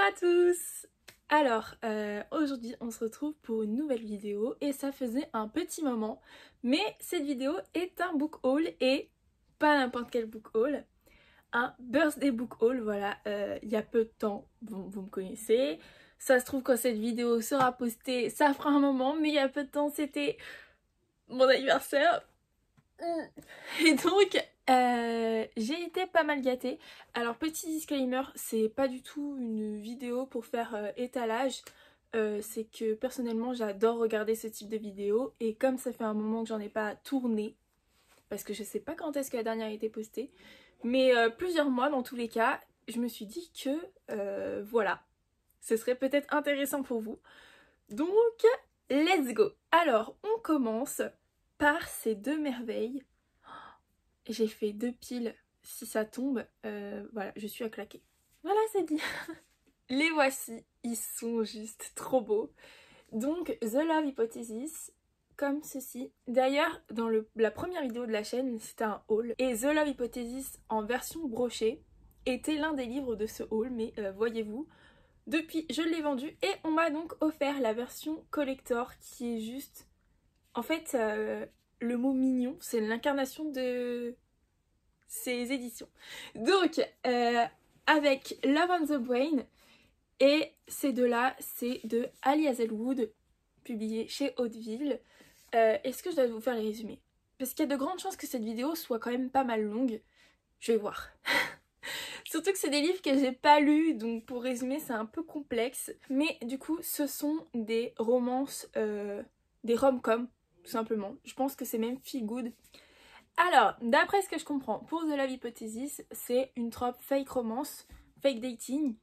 à tous! Alors, aujourd'hui on se retrouve pour une nouvelle vidéo et ça faisait un petit moment, mais cette vidéo est un book haul et pas n'importe quel book haul, un birthday book haul, voilà, il y a peu de temps, vous me connaissez, ça se trouve quand cette vidéo sera postée, ça fera un moment, mais il y a peu de temps c'était mon anniversaire. Et donc, j'ai été pas mal gâtée. Alors, petit disclaimer, c'est pas du tout une vidéo pour faire étalage. C'est que personnellement, j'adore regarder ce type de vidéo. Et comme ça fait un moment que j'en ai pas tourné, parce que je sais pas quand est-ce que la dernière a été postée, mais plusieurs mois dans tous les cas, je me suis dit que voilà, ce serait peut-être intéressant pour vous. Donc, let's go! Alors, on commence par ces deux merveilles. J'ai fait 2 piles, si ça tombe, voilà, je suis à claquer. Voilà, c'est dit. Les voici, ils sont juste trop beaux. Donc, The Love Hypothesis, comme ceci. D'ailleurs, dans la première vidéo de la chaîne, c'était un haul. Et The Love Hypothesis, en version brochée, était l'un des livres de ce haul, mais voyez-vous, depuis, je l'ai vendu et on m'a donc offert la version collector qui est juste... En fait, le mot mignon, c'est l'incarnation de ces éditions. Donc, avec Love on the Brain, et ces deux-là, c'est de Ali Hazelwood, publié chez Hauteville. Est-ce que je dois vous faire les résumés? Parce qu'il y a de grandes chances que cette vidéo soit quand même pas mal longue. Je vais voir. Surtout que c'est des livres que j'ai pas lus, donc pour résumer, c'est un peu complexe. Mais du coup, ce sont des romances, des rom-coms, tout simplement. Je pense que c'est même feel good. Alors, d'après ce que je comprends, pour The Love Hypothesis, c'est une trope fake romance, fake dating.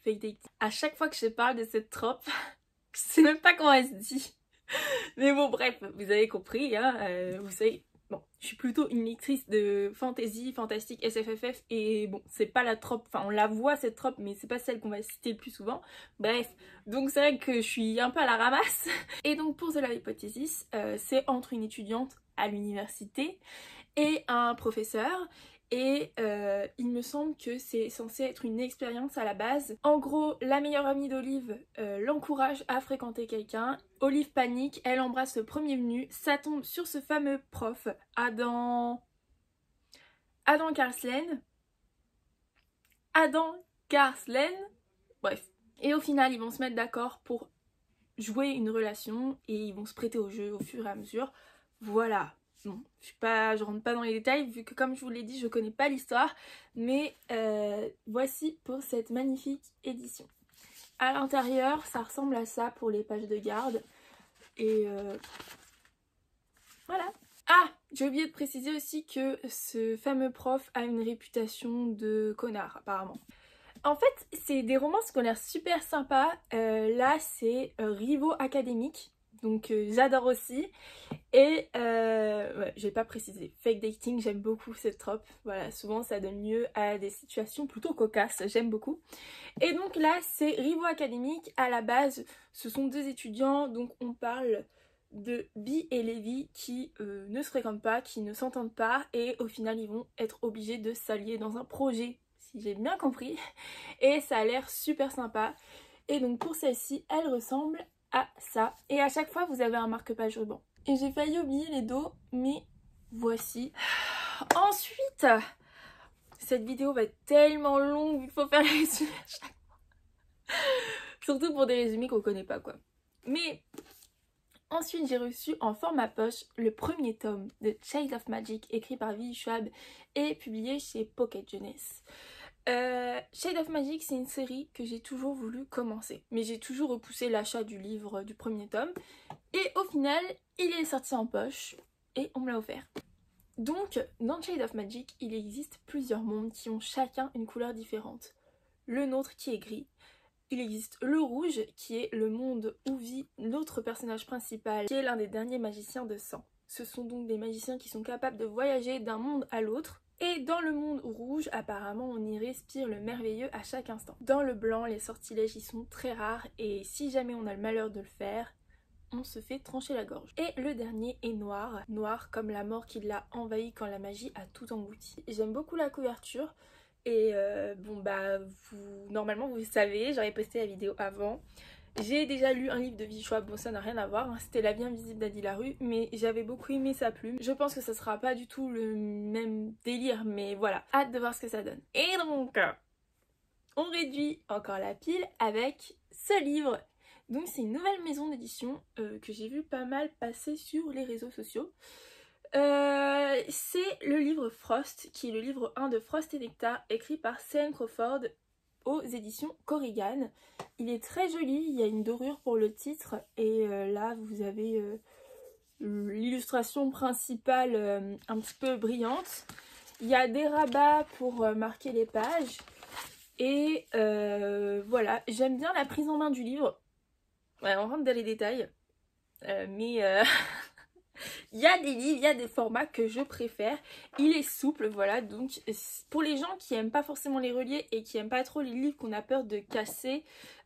Fake dating. À chaque fois que je parle de cette trope, je sais même pas comment elle se dit. Mais bon, bref, vous avez compris, hein, vous savez... Bon, je suis plutôt une lectrice de fantasy, fantastique, SFFF, et bon, c'est pas la trope, enfin on la voit cette trope, mais c'est pas celle qu'on va citer le plus souvent. Bref, donc c'est vrai que je suis un peu à la ramasse. Et donc pour The Love Hypothesis, c'est entre une étudiante à l'université et un professeur. Et il me semble que c'est censé être une expérience à la base. En gros, la meilleure amie d'Olive l'encourage à fréquenter quelqu'un. Olive panique, elle embrasse le premier venu. Ça tombe sur ce fameux prof, Adam Garslen. Adam Garslen. Bref. Et au final, ils vont se mettre d'accord pour jouer une relation et ils vont se prêter au jeu au fur et à mesure. Voilà. Bon, je rentre pas dans les détails vu que comme je vous l'ai dit, je connais pas l'histoire, mais voici pour cette magnifique édition. À l'intérieur, ça ressemble à ça pour les pages de garde. Et voilà. Ah, j'ai oublié de préciser aussi que ce fameux prof a une réputation de connard apparemment. En fait, c'est des romans qui ont l'air super sympas. Là, c'est Rivaux académique. Donc j'adore aussi. Et ouais, j'ai pas précisé. Fake dating, j'aime beaucoup cette trope. Voilà, souvent ça donne lieu à des situations plutôt cocasses. J'aime beaucoup. Et donc là, c'est Rivaux académique. À la base, ce sont deux étudiants. Donc on parle de Bee et Levi qui ne se fréquentent pas, qui ne s'entendent pas. Et au final, ils vont être obligés de s'allier dans un projet, si j'ai bien compris. Et ça a l'air super sympa. Et donc pour celle-ci, elle ressemble à ça. Et à chaque fois, vous avez un marque-page ruban. Et j'ai failli oublier les dos, mais voici. Ensuite, cette vidéo va être tellement longue, il faut faire les résumés à chaque fois. Surtout pour des résumés qu'on connaît pas, quoi. Mais ensuite, j'ai reçu en format poche le premier tome de Shades of Magic, écrit par V. Schwab et publié chez Pocket Jeunesse. Shade of Magic, c'est une série que j'ai toujours voulu commencer, mais j'ai toujours repoussé l'achat du livre du premier tome, et au final, il est sorti en poche, et on me l'a offert. Donc, dans Shade of Magic, il existe plusieurs mondes qui ont chacun une couleur différente. Le nôtre qui est gris, il existe le rouge, qui est le monde où vit notre personnage principal, qui est l'un des derniers magiciens de sang. Ce sont donc des magiciens qui sont capables de voyager d'un monde à l'autre. Et dans le monde rouge, apparemment, on y respire le merveilleux à chaque instant. Dans le blanc, les sortilèges y sont très rares et si jamais on a le malheur de le faire, on se fait trancher la gorge. Et le dernier est noir, noir comme la mort qui l'a envahi quand la magie a tout englouti. J'aime beaucoup la couverture, Et bon bah normalement vous savez, j'aurais posté la vidéo avant. J'ai déjà lu un livre de Vichois, bon ça n'a rien à voir, hein. C'était La vie invisible d'Adi Larue, mais j'avais beaucoup aimé sa plume. Je pense que ça sera pas du tout le même délire, mais voilà, hâte de voir ce que ça donne. Et donc, on réduit encore la pile avec ce livre. Donc c'est une nouvelle maison d'édition que j'ai vu pas mal passer sur les réseaux sociaux. C'est le livre Frost, qui est le livre 1 de Frost et Nectar, écrit par C.N. Crawford aux éditions Corrigan. Il est très joli, il y a une dorure pour le titre, et là vous avez l'illustration principale un petit peu brillante. Il y a des rabats pour marquer les pages, et voilà, j'aime bien la prise en main du livre. Ouais, on rentre dans les détails, mais il y a des livres, il y a des formats que je préfère. Il est souple, voilà, donc pour les gens qui aiment pas forcément les reliés et qui aiment pas trop les livres qu'on a peur de casser,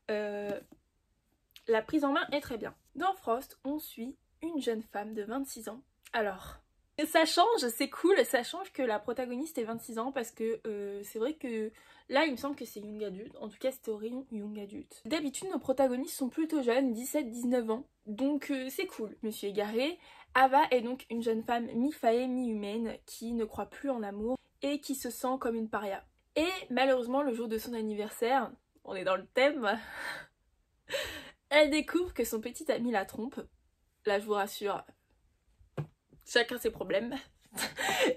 la prise en main est très bien. Dans Frost, on suit une jeune femme de 26 ans. Alors, ça change, c'est cool, ça change que la protagoniste ait 26 ans parce que c'est vrai que là il me semble que c'est young adulte, en tout cas c'était au rayon young adulte. D'habitude nos protagonistes sont plutôt jeunes, 17-19 ans, donc c'est cool. Je me suis égarée. Ava est donc une jeune femme mi-faée, mi-humaine qui ne croit plus en l'amour et qui se sent comme une paria. Et malheureusement le jour de son anniversaire, on est dans le thème, elle découvre que son petit ami la trompe. Là je vous rassure, chacun ses problèmes.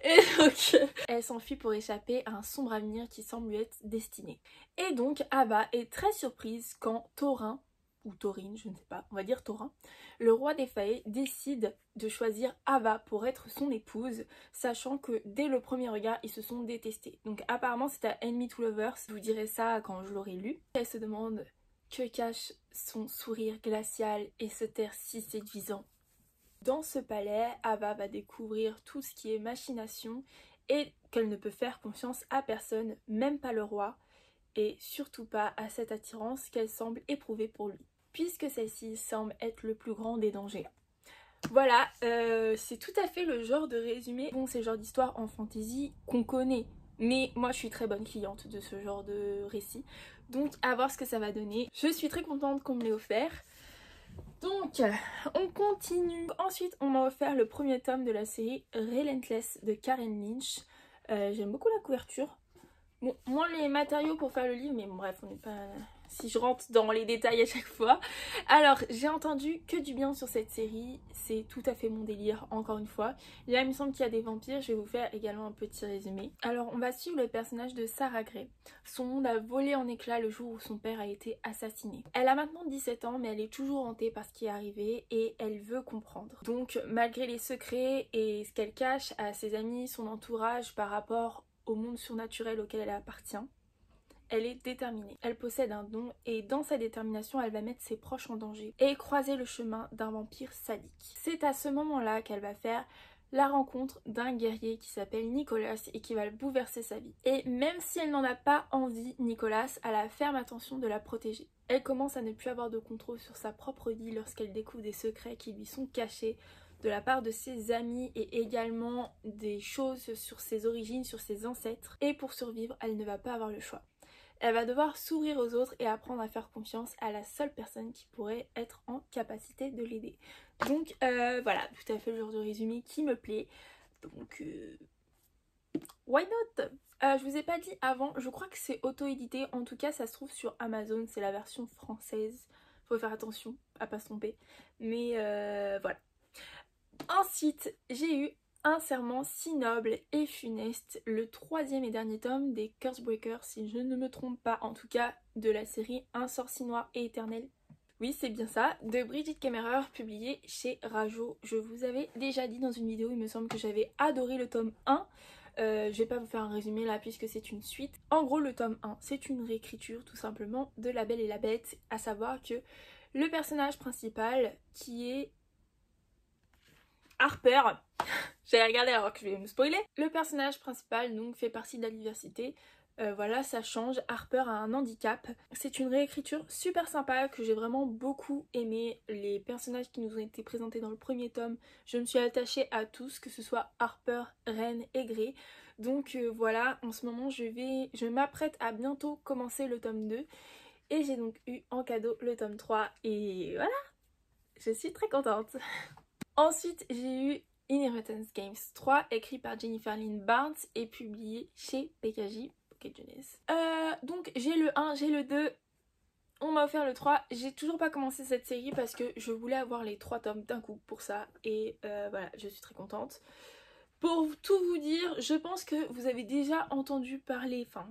Et donc, elle s'enfuit pour échapper à un sombre avenir qui semble lui être destiné. Et donc, Ava est très surprise quand Thorin, ou Thorin, je ne sais pas, on va dire Thorin, le roi des Fae, décide de choisir Ava pour être son épouse, sachant que dès le premier regard, ils se sont détestés. Donc apparemment, c'est à Enemy to Lovers, je vous dirai ça quand je l'aurai lu. Elle se demande que cache son sourire glacial et ce terre si séduisant. Dans ce palais, Ava va découvrir tout ce qui est machination et qu'elle ne peut faire confiance à personne, même pas le roi, et surtout pas à cette attirance qu'elle semble éprouver pour lui, puisque celle-ci semble être le plus grand des dangers. Voilà, c'est tout à fait le genre de résumé. Bon, c'est le genre d'histoire en fantasy qu'on connaît, mais moi je suis très bonne cliente de ce genre de récit, donc à voir ce que ça va donner. Je suis très contente qu'on me l'ait offert. Donc, on continue. Ensuite, on m'a offert le premier tome de la série Relentless de Karen Lynch. J'aime beaucoup la couverture. Bon, moins les matériaux pour faire le livre, mais bon, bref, on n'est pas... Si je rentre dans les détails à chaque fois. Alors, j'ai entendu que du bien sur cette série. C'est tout à fait mon délire, encore une fois. Là, il me semble qu'il y a des vampires. Je vais vous faire également un petit résumé. Alors, on va suivre le personnage de Sarah Gray. Son monde a volé en éclats le jour où son père a été assassiné. Elle a maintenant 17 ans, mais elle est toujours hantée par ce qui est arrivé et elle veut comprendre. Donc, malgré les secrets et ce qu'elle cache à ses amis, son entourage par rapport au monde surnaturel auquel elle appartient, elle est déterminée. Elle possède un don et dans sa détermination, elle va mettre ses proches en danger et croiser le chemin d'un vampire sadique. C'est à ce moment-là qu'elle va faire la rencontre d'un guerrier qui s'appelle Nicolas et qui va bouleverser sa vie. Et même si elle n'en a pas envie, Nicolas a la ferme intention de la protéger. Elle commence à ne plus avoir de contrôle sur sa propre vie lorsqu'elle découvre des secrets qui lui sont cachés de la part de ses amis et également des choses sur ses origines, sur ses ancêtres. Et pour survivre, elle ne va pas avoir le choix. Elle va devoir s'ouvrir aux autres et apprendre à faire confiance à la seule personne qui pourrait être en capacité de l'aider. Donc voilà, tout à fait le genre de résumé qui me plaît. Donc why not? Je vous ai pas dit avant, je crois que c'est auto-édité. En tout cas, ça se trouve sur Amazon, c'est la version française. Faut faire attention à pas se tromper. Mais voilà. Ensuite, j'ai eu Un serment si noble et funeste, le troisième et dernier tome des Cursebreakers, si je ne me trompe pas, en tout cas de la série Un sort si noir et éternel. Oui, c'est bien ça, de Brigitte Kemmerer, publié chez Rajo. Je vous avais déjà dit dans une vidéo, il me semble que j'avais adoré le tome 1. Je vais pas vous faire un résumé là puisque c'est une suite. En gros, le tome 1, c'est une réécriture tout simplement de La Belle et la Bête, à savoir que le personnage principal qui est Harper, j'ai regardé alors que je vais me spoiler. Le personnage principal donc fait partie de la diversité. Voilà, ça change. Harper a un handicap. C'est une réécriture super sympa que j'ai vraiment beaucoup aimé. Les personnages qui nous ont été présentés dans le premier tome, je me suis attachée à tous, que ce soit Harper, Ren et Grey. Donc voilà, en ce moment je m'apprête à bientôt commencer le tome 2 et j'ai donc eu en cadeau le tome 3 et voilà, je suis très contente. Ensuite j'ai eu Inheritance Games 3 écrit par Jennifer Lynn Barnes et publié chez PKJ Pocket Jeunesse. Donc j'ai le 1, j'ai le 2. On m'a offert le 3, j'ai toujours pas commencé cette série parce que je voulais avoir les 3 tomes d'un coup pour ça et voilà, je suis très contente. Pour tout vous dire, je pense que vous avez déjà entendu parler, enfin,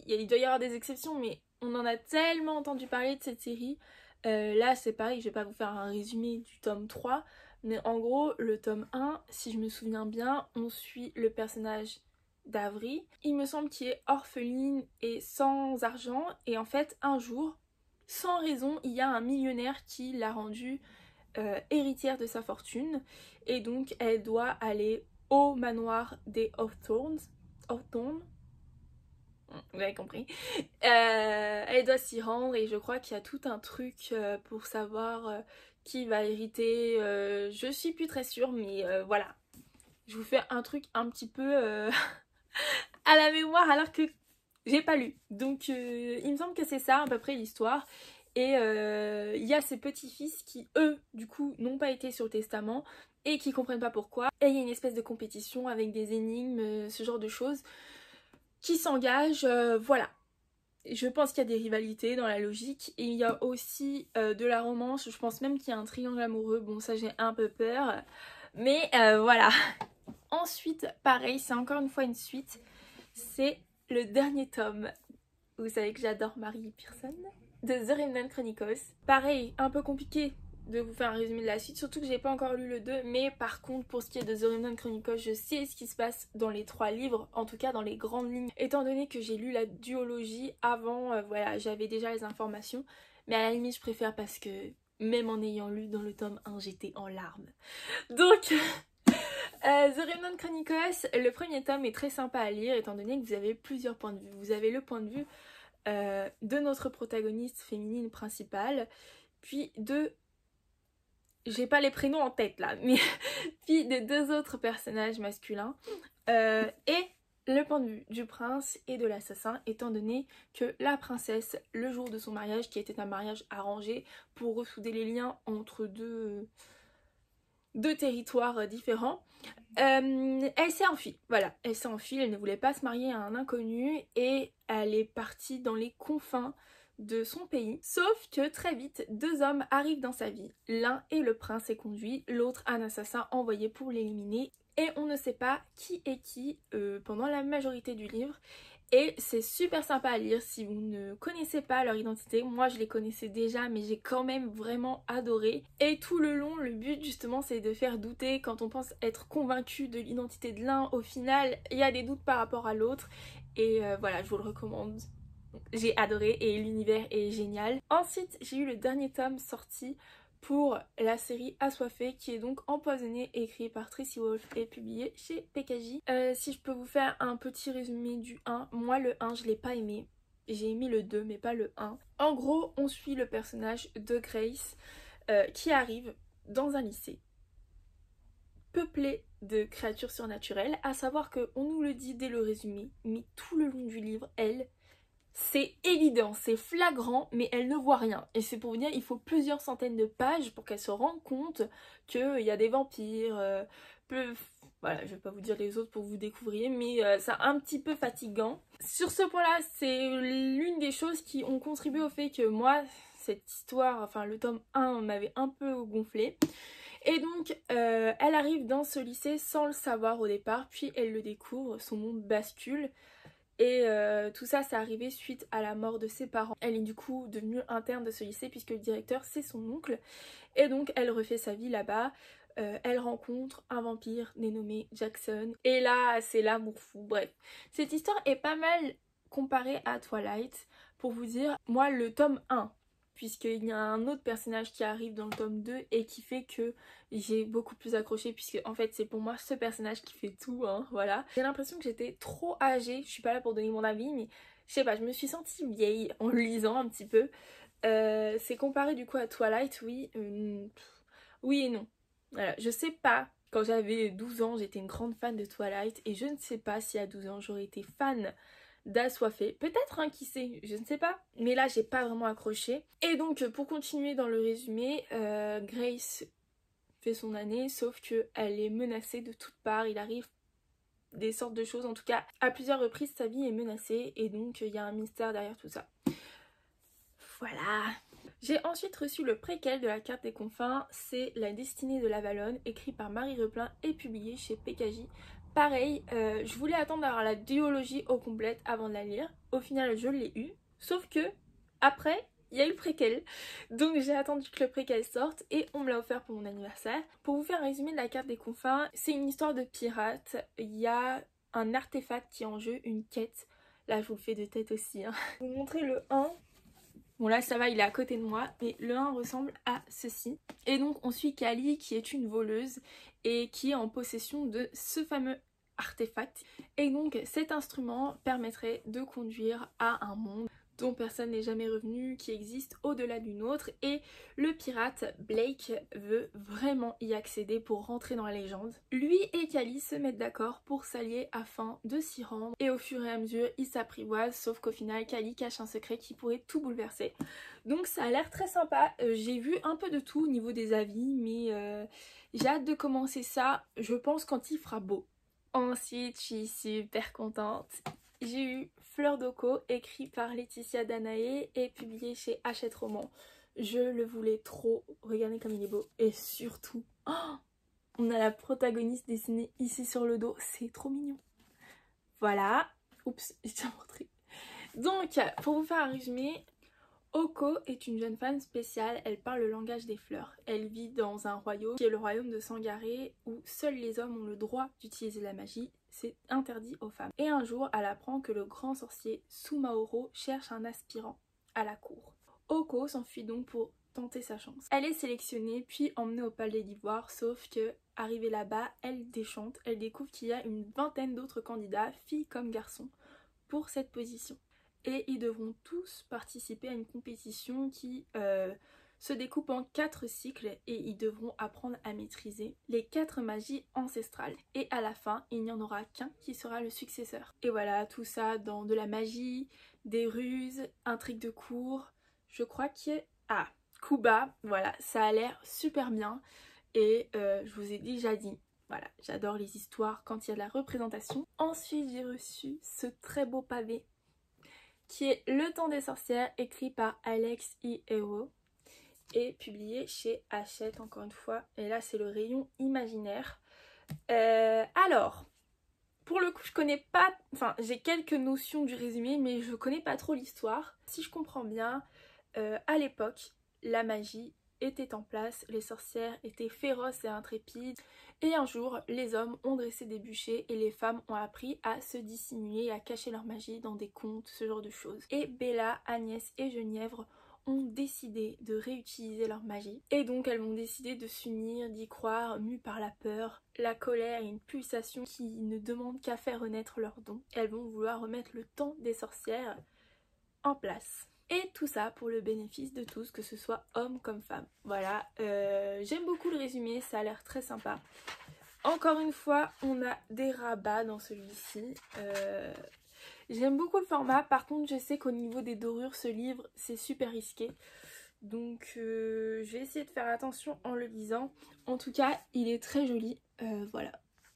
il doit y avoir des exceptions, mais on en a tellement entendu parler de cette série. Là c'est pareil, je vais pas vous faire un résumé du tome 3, mais en gros le tome 1, si je me souviens bien, on suit le personnage d'Avery. Il me semble qu'il est orpheline et sans argent et en fait un jour, sans raison, il y a un millionnaire qui l'a rendue héritière de sa fortune et donc elle doit aller au manoir des Hawthorne. Vous avez compris. Elle doit s'y rendre et je crois qu'il y a tout un truc pour savoir qui va hériter. Je suis plus très sûre mais voilà. Je vous fais un truc un petit peu à la mémoire alors que j'ai pas lu. Donc il me semble que c'est ça à peu près l'histoire. Et il y a ces petits-fils qui, eux, du coup, n'ont pas été sur le testament et qui comprennent pas pourquoi. Et il y a une espèce de compétition avec des énigmes, ce genre de choses, qui s'engagent, voilà. Je pense qu'il y a des rivalités dans la logique. Et il y a aussi de la romance, je pense même qu'il y a un triangle amoureux. Bon, ça j'ai un peu peur. Mais voilà. Ensuite, pareil, c'est encore une fois une suite. C'est le dernier tome. Vous savez que j'adore Mary Pearson de The Remnant Chronicles. Pareil, un peu compliqué de vous faire un résumé de la suite, surtout que j'ai pas encore lu le 2, mais par contre pour ce qui est de The Remnant Chronicles, je sais ce qui se passe dans les 3 livres, en tout cas dans les grandes lignes, étant donné que j'ai lu la duologie avant, voilà, j'avais déjà les informations, mais à la limite je préfère parce que même en ayant lu dans le tome 1, j'étais en larmes. Donc The Remnant Chronicles, le premier tome est très sympa à lire étant donné que vous avez plusieurs points de vue. Vous avez le point de vue de notre protagoniste féminine principale, puis de... j'ai pas les prénoms en tête là, mais puis des 2 autres personnages masculins, et le point de vue du prince et de l'assassin, étant donné que la princesse, le jour de son mariage, qui était un mariage arrangé pour ressouder les liens entre deux territoires différents, elle s'est enfuie, voilà, elle s'est enfuie, elle ne voulait pas se marier à un inconnu et elle est partie dans les confins de son pays. Sauf que très vite, 2 hommes arrivent dans sa vie. L'un est le prince et conduit, l'autre un assassin envoyé pour l'éliminer. Et on ne sait pas qui est qui pendant la majorité du livre. Et c'est super sympa à lire si vous ne connaissez pas leur identité. Moi je les connaissais déjà mais j'ai quand même vraiment adoré. Et tout le long le but justement c'est de faire douter quand on pense être convaincu de l'identité de l'un. Au final il y a des doutes par rapport à l'autre. Et voilà, je vous le recommande. J'ai adoré et l'univers est génial. Ensuite j'ai eu le dernier tome sorti pour la série Assoiffée qui est donc Empoisonnée, écrit par Tracy Wolff et publié chez PKJ. Si je peux vous faire un petit résumé du 1, moi le 1 je l'ai pas aimé, j'ai aimé le 2 mais pas le 1. En gros on suit le personnage de Grace qui arrive dans un lycée peuplé de créatures surnaturelles, à savoir qu'on nous le dit dès le résumé, mais tout le long du livre, elle, c'est évident, c'est flagrant, mais elle ne voit rien. Et c'est pour vous dire, il faut plusieurs centaines de pages pour qu'elle se rende compte qu'il y a des vampires. Voilà, je vais pas vous dire les autres pour que vous découvriez, mais c'est un petit peu fatigant. Sur ce point-là, c'est l'une des choses qui ont contribué au fait que moi, cette histoire, enfin le tome 1 m'avait un peu gonflé. Et donc, elle arrive dans ce lycée sans le savoir au départ, puis elle le découvre, son monde bascule. Et tout ça, c'est arrivé suite à la mort de ses parents. Elle est du coup devenue interne de ce lycée puisque le directeur, c'est son oncle. Et donc, elle refait sa vie là-bas. Elle rencontre un vampire dénommé Jackson. Et là, c'est l'amour fou. Bref, cette histoire est pas mal comparée à Twilight. Pour vous dire, moi, le tome 1, puisqu'il y a un autre personnage qui arrive dans le tome 2 et qui fait que j'ai beaucoup plus accroché, puisque en fait c'est pour moi ce personnage qui fait tout, hein, voilà. J'ai l'impression que j'étais trop âgée, je suis pas là pour donner mon avis, mais je sais pas, je me suis sentie vieille en le lisant un petit peu. C'est comparé du coup à Twilight, oui, oui et non. Voilà, je sais pas Quand j'avais 12 ans, j'étais une grande fan de Twilight et je ne sais pas si à 12 ans j'aurais été fan d'Assoiffé. Peut-être, hein, qui sait, je ne sais pas. Mais là, j'ai pas vraiment accroché. Et donc, pour continuer dans le résumé, Grace fait son année, sauf qu'elle est menacée de toutes parts. Il arrive des sortes de choses, en tout cas, à plusieurs reprises, sa vie est menacée. Et donc, il y a un mystère derrière tout ça. Voilà. J'ai ensuite reçu le préquel de la carte des confins, c'est La destinée de l'Avalon, écrit par Marie Replin et publié chez PKJ. Pareil, je voulais attendre d'avoir la duologie au complète avant de la lire. Au final, je l'ai eu, sauf que après, il y a eu le préquel. Donc j'ai attendu que le préquel sorte et on me l'a offert pour mon anniversaire. Pour vous faire un résumé de la carte des confins, c'est une histoire de pirate. Il y a un artefact qui est en jeu, une quête. Là, je vous le fais de tête aussi. Hein. Je vais vous montrer le 1. Bon là ça va, il est à côté de moi, mais le 1 ressemble à ceci. Et donc on suit Kali qui est une voleuse et qui est en possession de ce fameux artefact. Et donc cet instrument permettrait de conduire à un monde dont personne n'est jamais revenu, qui existe au-delà d'une autre. Et le pirate Blake veut vraiment y accéder pour rentrer dans la légende. Lui et Kali se mettent d'accord pour s'allier afin de s'y rendre. Et au fur et à mesure, ils s'apprivoisent, sauf qu'au final, Kali cache un secret qui pourrait tout bouleverser. Donc ça a l'air très sympa. J'ai vu un peu de tout au niveau des avis, mais j'ai hâte de commencer ça, je pense, quand il fera beau. Ensuite, je suis super contente. J'ai eu Fleur d'Oko, écrit par Laetitia Danaé et publié chez Hachette Roman. Je le voulais trop, regardez comme il est beau. Et surtout, oh, on a la protagoniste dessinée ici sur le dos, c'est trop mignon. Voilà, oups, j'ai déjà montré. Donc, pour vous faire un résumé, Oko est une jeune femme spéciale, elle parle le langage des fleurs. Elle vit dans un royaume qui est le royaume de Sangaré où seuls les hommes ont le droit d'utiliser la magie, c'est interdit aux femmes. Et un jour, elle apprend que le grand sorcier Sumaoro cherche un aspirant à la cour. Oko s'enfuit donc pour tenter sa chance. Elle est sélectionnée puis emmenée au palais d'Ivoire, sauf que, arrivée là-bas, elle déchante, elle découvre qu'il y a une vingtaine d'autres candidats, filles comme garçons, pour cette position. Et ils devront tous participer à une compétition qui se découpe en 4 cycles et ils devront apprendre à maîtriser les 4 magies ancestrales. Et à la fin, il n'y en aura qu'un qui sera le successeur. Et voilà, tout ça dans de la magie, des ruses, intrigues de cour, je crois qu'il y a... Ah, Kuba, voilà, ça a l'air super bien et je vous ai déjà dit, voilà, j'adore les histoires quand il y a de la représentation. Ensuite, j'ai reçu ce très beau pavé qui est Le Temps des sorcières, écrit par Alex E. Hero et publié chez Hachette encore une fois. Et là c'est le rayon imaginaire. Alors, pour le coup je connais pas, enfin j'ai quelques notions du résumé mais je connais pas trop l'histoire. Si je comprends bien, à l'époque la magie était en place, les sorcières étaient féroces et intrépides. Et un jour, les hommes ont dressé des bûchers et les femmes ont appris à se dissimuler, à cacher leur magie dans des contes, ce genre de choses. Et Bella, Agnès et Genièvre ont décidé de réutiliser leur magie. Et donc elles vont décider de s'unir, d'y croire, mues par la peur, la colère et une pulsation qui ne demande qu'à faire renaître leurs dons. Elles vont vouloir remettre le temps des sorcières en place. Et tout ça pour le bénéfice de tous, que ce soit hommes comme femmes. Voilà, j'aime beaucoup le résumé, ça a l'air très sympa. Encore une fois, on a des rabats dans celui-ci. J'aime beaucoup le format, par contre je sais qu'au niveau des dorures, ce livre, c'est super risqué. Donc je vais essayer de faire attention en le lisant. En tout cas, il est très joli, voilà.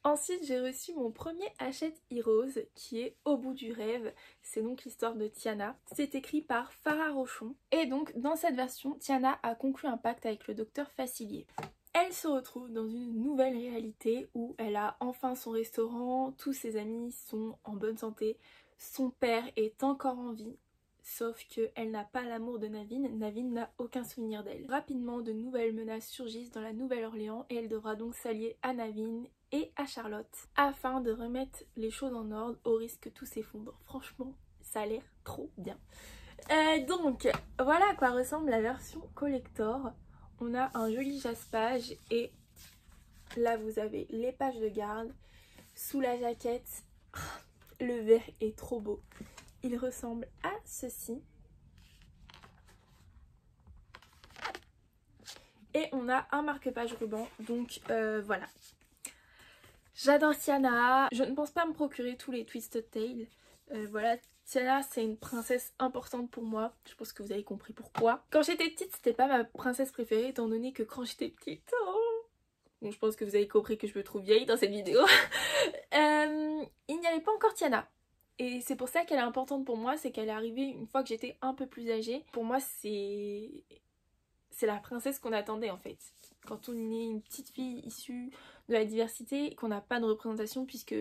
Ensuite, j'ai reçu mon premier Hachette Heroes qui est Au bout du rêve. C'est donc l'histoire de Tiana. C'est écrit par Farah Rochon. Et donc, dans cette version, Tiana a conclu un pacte avec le docteur Facilier. Elle se retrouve dans une nouvelle réalité où elle a enfin son restaurant, tous ses amis sont en bonne santé, son père est encore en vie. Sauf qu'elle n'a pas l'amour de Naveen, Naveen n'a aucun souvenir d'elle. Rapidement, de nouvelles menaces surgissent dans la Nouvelle-Orléans et elle devra donc s'allier à Naveen et à Charlotte afin de remettre les choses en ordre au risque que tout s'effondre. Franchement, ça a l'air trop bien. Donc, voilà à quoi ressemble la version collector. On a un joli jaspage et là vous avez les pages de garde. Sous la jaquette, le vert est trop beau. Il ressemble à ceci. Et on a un marque-page ruban, donc voilà. J'adore Tiana. Je ne pense pas me procurer tous les Twisted Tales. Voilà, Tiana c'est une princesse importante pour moi. Je pense que vous avez compris pourquoi. Quand j'étais petite, c'était pas ma princesse préférée étant donné que quand j'étais petite... Oh, donc je pense que vous avez compris que je me trouve vieille dans cette vidéo. Il n'y avait pas encore Tiana. Et c'est pour ça qu'elle est importante pour moi, c'est qu'elle est arrivée une fois que j'étais un peu plus âgée. Pour moi, c'est la princesse qu'on attendait en fait. Quand on est une petite fille issue de la diversité et qu'on n'a pas de représentation, puisque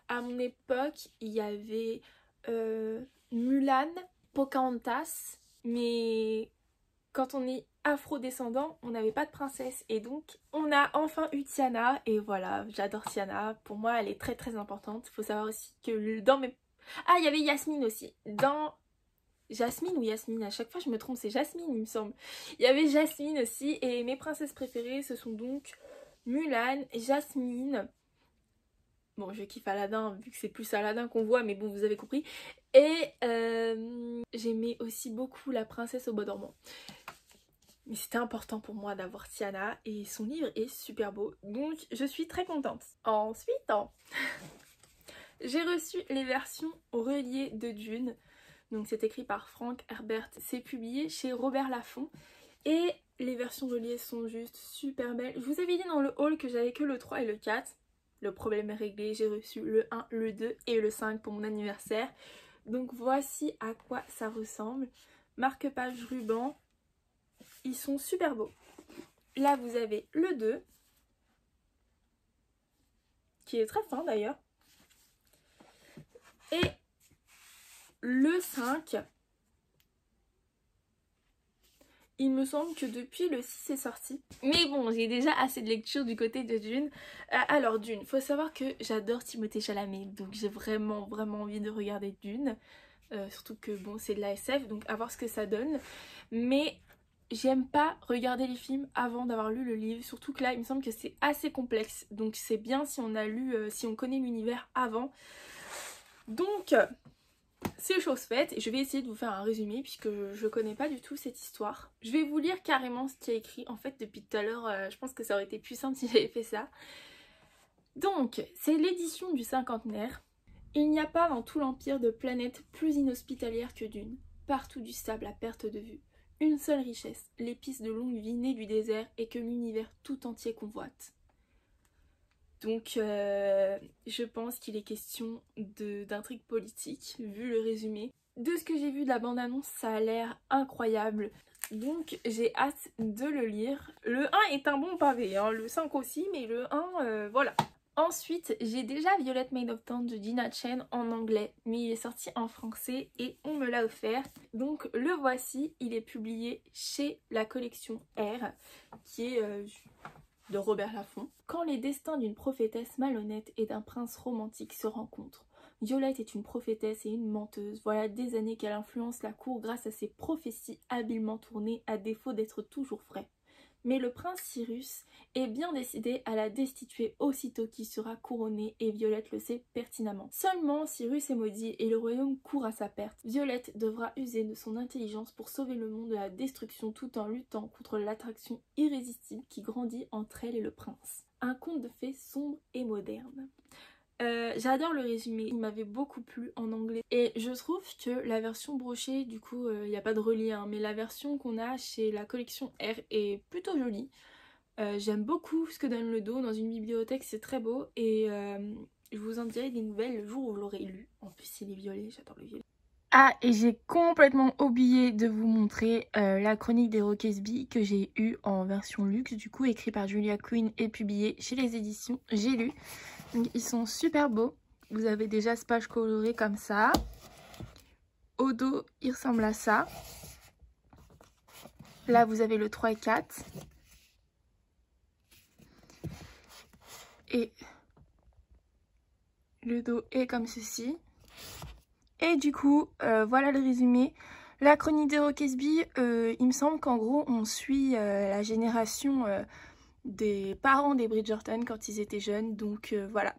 à mon époque, il y avait Mulan, Pocahontas, mais quand on est afro-descendant, on n'avait pas de princesse. Et donc, on a enfin eu Tiana. Et voilà, j'adore Tiana. Pour moi, elle est très très importante. Il faut savoir aussi que dans mes... Ah, il y avait Yasmine aussi. Dans... Jasmine ou Yasmine, à chaque fois je me trompe, c'est Jasmine il me semble. Il y avait Jasmine aussi et mes princesses préférées ce sont donc Mulan, Jasmine. Bon, je kiffe Aladdin vu que c'est plus Aladdin qu'on voit, mais bon, vous avez compris. Et j'aimais aussi beaucoup La Princesse au Bois dormant. Mais c'était important pour moi d'avoir Tiana et son livre est super beau. Donc je suis très contente. Ensuite, j'ai reçu les versions reliées de Dune. Donc c'est écrit par Frank Herbert. C'est publié chez Robert Laffont. Et les versions reliées sont juste super belles. Je vous avais dit dans le haul que j'avais que le 3 et le 4. Le problème est réglé. J'ai reçu le 1, le 2 et le 5 pour mon anniversaire. Donc voici à quoi ça ressemble. Marque-page ruban. Ils sont super beaux. Là vous avez le 2. Qui est très fin d'ailleurs. Et le 5. Il me semble que depuis le 6 est sorti. Mais bon, j'ai déjà assez de lecture du côté de Dune. Alors Dune, faut savoir que j'adore Timothée Chalamet. Donc j'ai vraiment envie de regarder Dune. Surtout que bon, c'est de la SF, donc à voir ce que ça donne. Mais j'aime pas regarder les films avant d'avoir lu le livre. Surtout que là, il me semble que c'est assez complexe. Donc c'est bien si on a lu, si on connaît l'univers avant. Donc... c'est chose faite et je vais essayer de vous faire un résumé puisque je connais pas du tout cette histoire. Je vais vous lire carrément ce qui est écrit. En fait depuis tout à l'heure je pense que ça aurait été plus simple si j'avais fait ça. Donc c'est l'édition du cinquantenaire. Il n'y a pas dans tout l'empire de planète plus inhospitalière que Dune. Partout du sable à perte de vue. Une seule richesse, l'épice de longue vie née du désert et que l'univers tout entier convoite. Donc je pense qu'il est question d'intrigue politique, vu le résumé. De ce que j'ai vu de la bande-annonce, ça a l'air incroyable. Donc j'ai hâte de le lire. Le 1 est un bon pavé, hein, le 5 aussi, mais le 1, voilà. Ensuite, j'ai déjà Violet Made of Dawn de Gina Chen en anglais, mais il est sorti en français et on me l'a offert. Donc le voici, il est publié chez la collection R, qui est... de Robert Laffont. Quand les destins d'une prophétesse malhonnête et d'un prince romantique se rencontrent. Violette est une prophétesse et une menteuse. Voilà des années qu'elle influence la cour grâce à ses prophéties habilement tournées à défaut d'être toujours vraies. Mais le prince Cyrus est bien décidé à la destituer aussitôt qu'il sera couronné et Violette le sait pertinemment. Seulement Cyrus est maudit et le royaume court à sa perte. Violette devra user de son intelligence pour sauver le monde de la destruction tout en luttant contre l'attraction irrésistible qui grandit entre elle et le prince. Un conte de fées sombre et moderne. J'adore le résumé, il m'avait beaucoup plu en anglais et je trouve que la version brochée, du coup il n'y a pas de relié hein, mais la version qu'on a chez la collection R est plutôt jolie. J'aime beaucoup ce que donne le dos dans une bibliothèque, c'est très beau et je vous en dirai des nouvelles le jour où je l'aurai lu. En plus il est violet, j'adore le violet. Ah, et j'ai complètement oublié de vous montrer la chronique des Roquesby que j'ai eue en version luxe, du coup écrit par Julia Quinn et publié chez les éditions J'ai lu. Donc ils sont super beaux. Vous avez déjà ce page coloré comme ça. Au dos, il ressemble à ça. Là, vous avez le 3 et 4. Et le dos est comme ceci. Et du coup, voilà le résumé. La chronique des Roquesby, il me semble qu'en gros, on suit la génération des parents des Bridgerton quand ils étaient jeunes. Donc voilà.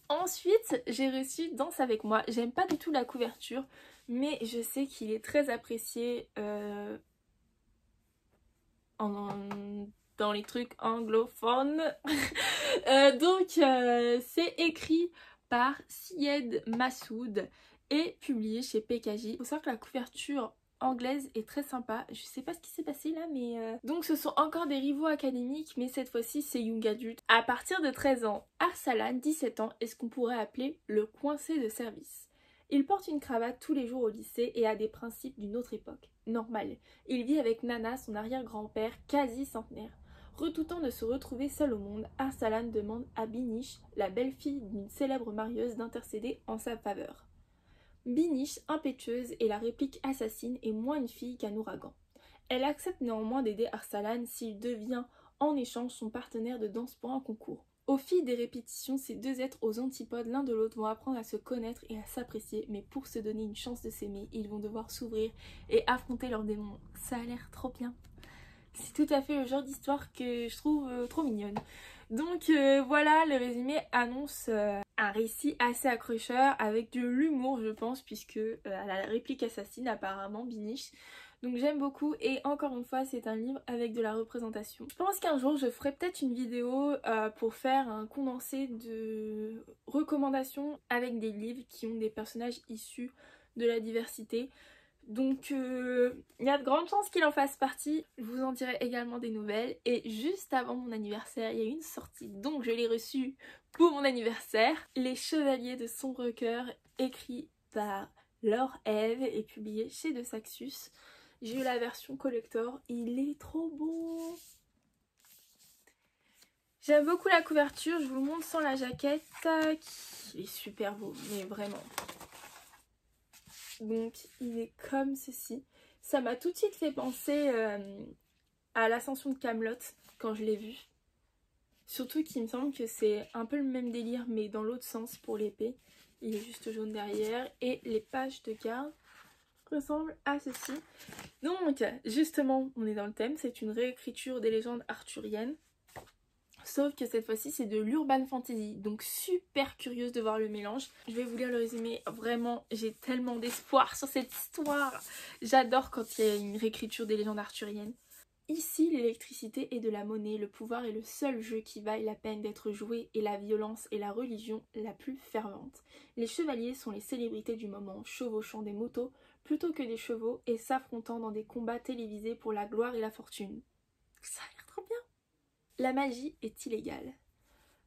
Ensuite, j'ai reçu Danse avec moi. J'aime pas du tout la couverture, mais je sais qu'il est très apprécié dans les trucs anglophones. C'est écrit par Syed Massoud et publié chez PKJ. Il faut savoir que la couverture anglaise est très sympa. Je sais pas ce qui s'est passé là, mais... Donc ce sont encore des rivaux académiques, mais cette fois-ci c'est young adulte. À partir de 13 ans, Arsalan, 17 ans, est ce qu'on pourrait appeler le coincé de service. Il porte une cravate tous les jours au lycée et a des principes d'une autre époque. Normal. Il vit avec Nana, son arrière-grand-père, quasi centenaire. Redoutant de se retrouver seul au monde, Arsalan demande à Binish, la belle-fille d'une célèbre marieuse, d'intercéder en sa faveur. Binish, impétueuse et la réplique assassine, est moins une fille qu'un ouragan. Elle accepte néanmoins d'aider Arsalan s'il devient en échange son partenaire de danse pour un concours. Au fil des répétitions, ces deux êtres aux antipodes l'un de l'autre vont apprendre à se connaître et à s'apprécier, mais pour se donner une chance de s'aimer, ils vont devoir s'ouvrir et affronter leurs démons. Ça a l'air trop bien. C'est tout à fait le genre d'histoire que je trouve trop mignonne. Donc voilà, le résumé annonce un récit assez accrocheur avec de l'humour je pense, puisque la réplique assassine apparemment Binish. Donc j'aime beaucoup et encore une fois c'est un livre avec de la représentation. Je pense qu'un jour je ferai peut-être une vidéo pour faire un condensé de recommandations avec des livres qui ont des personnages issus de la diversité. Donc il y a de grandes chances qu'il en fasse partie. Je vous en dirai également des nouvelles. Et juste avant mon anniversaire, il y a eu une sortie, donc je l'ai reçue pour mon anniversaire. Les Chevaliers de Sombre Cœur, écrit par Laure Ève et publié chez De Saxus. J'ai eu la version collector, il est trop beau. J'aime beaucoup la couverture, je vous le montre sans la jaquette, qui est super beau, mais vraiment. Donc il est comme ceci. Ça m'a tout de suite fait penser à l'ascension de Kaamelott quand je l'ai vu. Surtout qu'il me semble que c'est un peu le même délire mais dans l'autre sens pour l'épée. Il est juste jaune derrière et les pages de garde ressemblent à ceci. Donc justement on est dans le thème, c'est une réécriture des légendes arthuriennes. Sauf que cette fois-ci c'est de l'urban fantasy, donc super curieuse de voir le mélange. Je vais vous lire le résumé, vraiment j'ai tellement d'espoir sur cette histoire. J'adore quand il y a une réécriture des légendes arthuriennes. Ici l'électricité est de la monnaie, le pouvoir est le seul jeu qui vaille la peine d'être joué et la violence est la religion la plus fervente. Les chevaliers sont les célébrités du moment, chevauchant des motos plutôt que des chevaux et s'affrontant dans des combats télévisés pour la gloire et la fortune. Ça a l'air trop bien. La magie est illégale,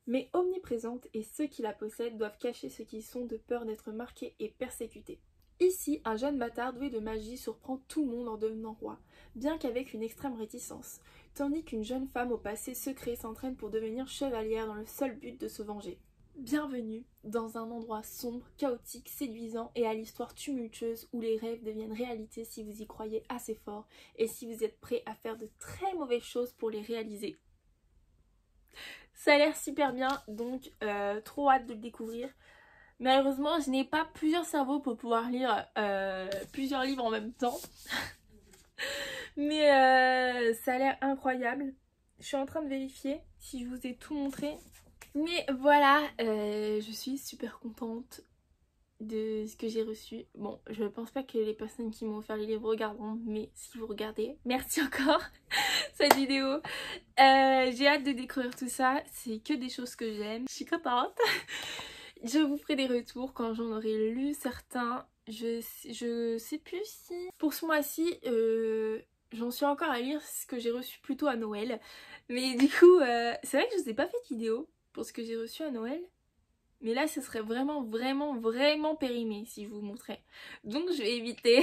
mais omniprésente et ceux qui la possèdent doivent cacher ce qu'ils sont de peur d'être marqués et persécutés. Ici, un jeune bâtard doué de magie surprend tout le monde en devenant roi, bien qu'avec une extrême réticence, tandis qu'une jeune femme au passé secret s'entraîne pour devenir chevalière dans le seul but de se venger. Bienvenue dans un endroit sombre, chaotique, séduisant et à l'histoire tumultueuse où les rêves deviennent réalité si vous y croyez assez fort et si vous êtes prêt à faire de très mauvaises choses pour les réaliser. Ça a l'air super bien, donc trop hâte de le découvrir. Malheureusement, je n'ai pas plusieurs cerveaux pour pouvoir lire plusieurs livres en même temps. Mais ça a l'air incroyable. Je suis en train de vérifier si je vous ai tout montré. Mais voilà, je suis super contente de ce que j'ai reçu. Bon, je pense pas que les personnes qui m'ont offert les livres regarderont, mais si vous regardez, merci encore cette vidéo. J'ai hâte de découvrir tout ça, c'est que des choses que j'aime. Je suis contente. Je vous ferai des retours quand j'en aurai lu certains. Je sais plus si... Pour ce mois-ci, j'en suis encore à lire ce que j'ai reçu plutôt à Noël. Mais du coup, c'est vrai que je vous ai pas fait de vidéo pour ce que j'ai reçu à Noël. Mais là, ce serait vraiment périmé si je vous montrais. Donc, je vais éviter.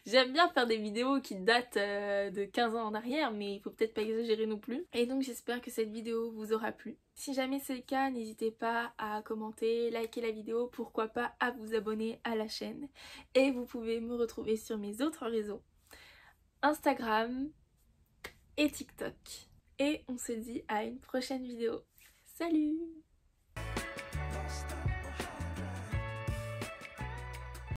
J'aime bien faire des vidéos qui datent de 15 ans en arrière, mais il faut peut-être pas exagérer non plus. Et donc, j'espère que cette vidéo vous aura plu. Si jamais c'est le cas, n'hésitez pas à commenter, liker la vidéo, pourquoi pas à vous abonner à la chaîne. Et vous pouvez me retrouver sur mes autres réseaux, Instagram et TikTok. Et on se dit à une prochaine vidéo. Salut!